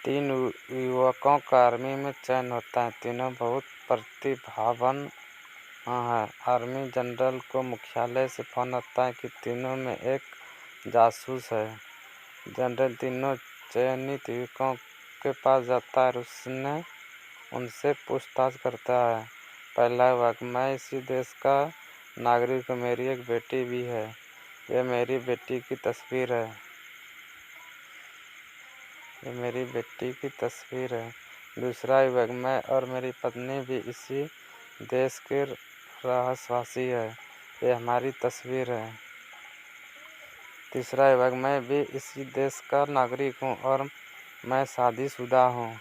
तीन युवकों का आर्मी में चयन होता है। तीनों बहुत प्रतिभावान हैं। आर्मी जनरल को मुख्यालय से फोन आता है कि तीनों में एक जासूस है। जनरल तीनों चयनित युवकों के पास जाता है और उनसे पूछताछ करता है। पहला युवक: मैं इसी देश का नागरिक हूँ, मेरी एक बेटी भी है, ये मेरी बेटी की तस्वीर है। दूसरा युवक: मैं और मेरी पत्नी भी इसी देश के रहवासी है, ये हमारी तस्वीर है। तीसरा युवक: मैं भी इसी देश का नागरिक हूँ और मैं शादीशुदा हूँ,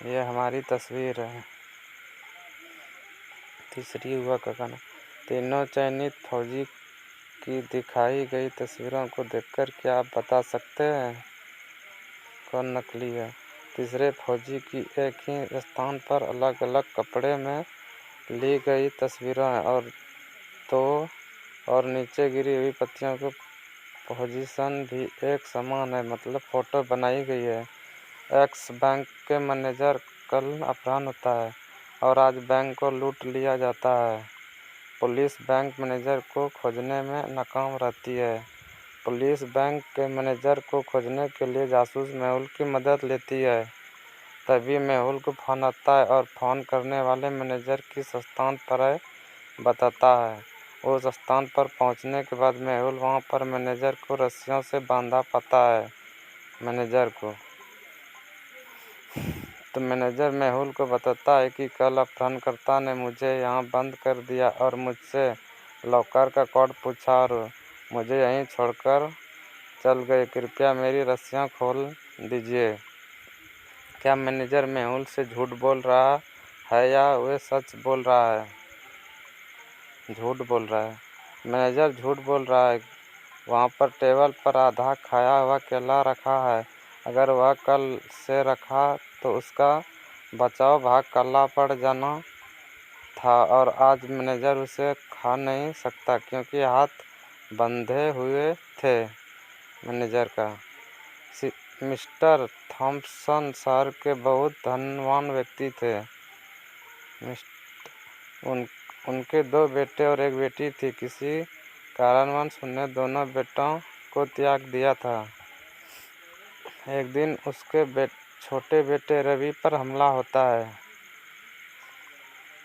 ये हमारी तस्वीर है। तीसरी युवक का कहना: तीनों चयनित फौजी की दिखाई गई तस्वीरों को देखकर क्या आप बता सकते हैं कौन नकली है? तीसरे फौजी की एक ही स्थान पर अलग अलग कपड़े में ली गई तस्वीरें हैं और नीचे गिरी हुई पत्तियों की पोजीशन भी एक समान है, मतलब फोटो बनाई गई है। एक्स बैंक के मैनेजर कल अपहरण होता है और आज बैंक को लूट लिया जाता है। पुलिस बैंक मैनेजर को खोजने में नाकाम रहती है। पुलिस बैंक के मैनेजर को खोजने के लिए जासूस मेहुल की मदद लेती है। तभी मेहुल को फोन आता है और फोन करने वाले मैनेजर किस स्थान पर है बताता है। उस स्थान पर पहुंचने के बाद मेहुल वहां पर मैनेजर को रस्सियों से बांधा पाता है। मैनेजर मेहुल को बताता है कि कल अपहरणकर्ता ने मुझे यहाँ बंद कर दिया और मुझसे लॉकर का कोड पूछा और मुझे यहीं छोड़कर चल गए। कृपया मेरी रस्सियाँ खोल दीजिए। क्या मैनेजर मेहुल से झूठ बोल रहा है या वह सच बोल रहा है? झूठ बोल रहा है। मैनेजर झूठ बोल रहा है। वहाँ पर टेबल पर आधा खाया हुआ केला रखा है। अगर वह कल से रखा तो उसका बचाव भाग काला पड़ जाना था और आज मैनेजर उसे खा नहीं सकता क्योंकि हाथ बंधे हुए थे। मैनेजर का: मिस्टर थॉम्पसन शहर के बहुत धनवान व्यक्ति थे। उनके 2 बेटे और 1 बेटी थी। किसी कारणवश उन्होंने दोनों बेटों को त्याग दिया था। एक दिन उसके छोटे बेटे रवि पर हमला होता है।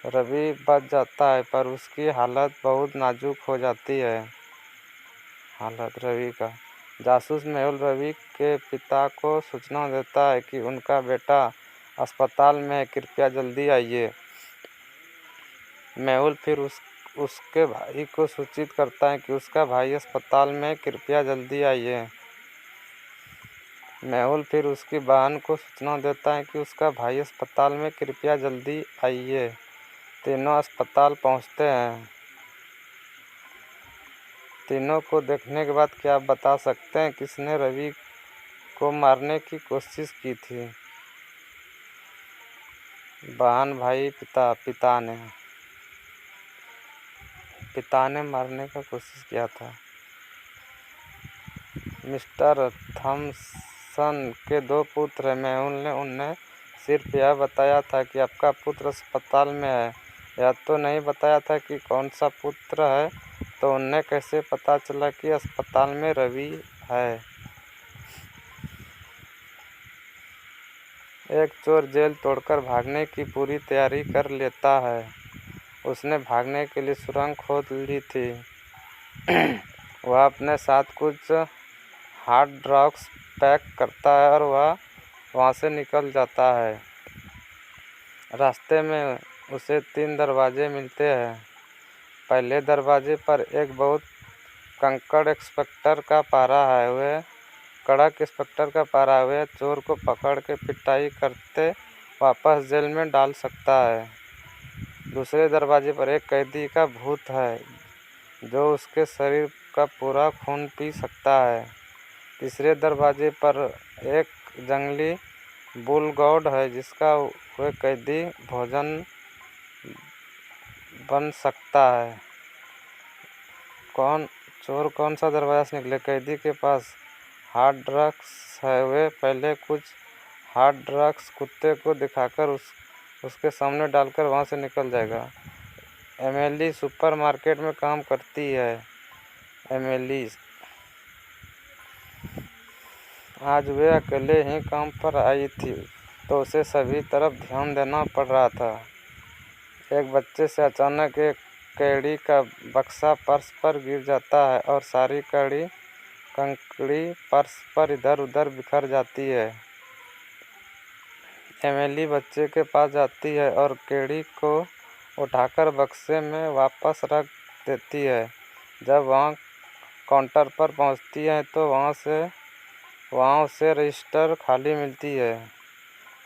रवि बच जाता है पर उसकी हालत बहुत नाजुक हो जाती है। रवि का: जासूस मेहुल रवि के पिता को सूचना देता है कि उनका बेटा अस्पताल में है, कृपया जल्दी आइए। मेहुल फिर उसके भाई को सूचित करता है कि उसका भाई अस्पताल में, कृपया जल्दी आइए। मेहुल फिर उसकी बहन को सूचना देता है कि उसका भाई अस्पताल में, कृपया जल्दी आइए। तीनों अस्पताल पहुंचते हैं। तीनों को देखने के बाद क्या आप बता सकते हैं किसने रवि को मारने की कोशिश की थी? बहन, भाई, पिता ने मारने का कोशिश किया था। मिस्टर थॉम्पसन के 2 पुत्र हैं। मेहुल ने उन्हें सिर्फ यह बताया था कि आपका पुत्र अस्पताल में है, यह तो नहीं बताया था कि कौन सा पुत्र है। तो उन्हें कैसे पता चला कि अस्पताल में रवि है? एक चोर जेल तोड़कर भागने की पूरी तैयारी कर लेता है। उसने भागने के लिए सुरंग खोद ली थी। वह अपने साथ कुछ हार्ड ड्रग्स पैक करता है और वह वहां से निकल जाता है। रास्ते में उसे 3 दरवाजे मिलते हैं। पहले दरवाजे पर एक बहुत कड़क इंस्पेक्टर का पहरा है। वह चोर को पकड़ के पिटाई करते वापस जेल में डाल सकता है। दूसरे दरवाजे पर एक कैदी का भूत है जो उसके शरीर का पूरा खून पी सकता है। तीसरे दरवाजे पर एक जंगली बुलडॉग है जिसका वह कैदी भोजन बन सकता है। चोर कौन सा दरवाजा से निकले? कैदी के पास हार्ड ड्रग्स है। वे पहले कुछ हार्ड ड्रग्स कुत्ते को दिखाकर उसके सामने डालकर वहाँ से निकल जाएगा। एमिली सुपरमार्केट में काम करती है। एमिली आज वे अकेले ही काम पर आई थी तो उसे सभी तरफ ध्यान देना पड़ रहा था। एक बच्चे से अचानक एक कड़ी का बक्सा फर्श पर गिर जाता है और सारी कंकड़ी फर्श पर इधर उधर बिखर जाती है। एमिली बच्चे के पास जाती है और कड़ी को उठाकर बक्से में वापस रख देती है। जब वहाँ काउंटर पर पहुँचती है तो वहाँ उसे रजिस्टर खाली मिलती है।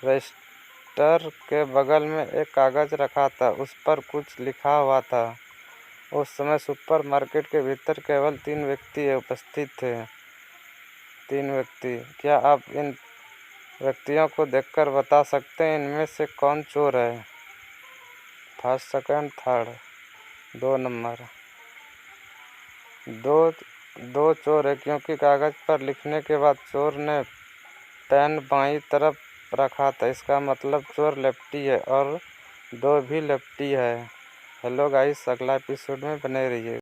रजिस्टर के बगल में एक कागज़ रखा था, उस पर कुछ लिखा हुआ था। उस समय सुपरमार्केट के भीतर केवल 3 व्यक्ति उपस्थित थे। 3 व्यक्ति। क्या आप इन व्यक्तियों को देखकर बता सकते हैं इनमें से कौन चोर है? First, second, third. 2 नंबर। दो चोर है क्योंकि कागज़ पर लिखने के बाद चोर ने पेन बाईं तरफ रखा था, इसका मतलब चोर लेफ्टी है और 2 भी लेफ्टी है। हेलो गाइस, अगला एपिसोड में बने रहिए।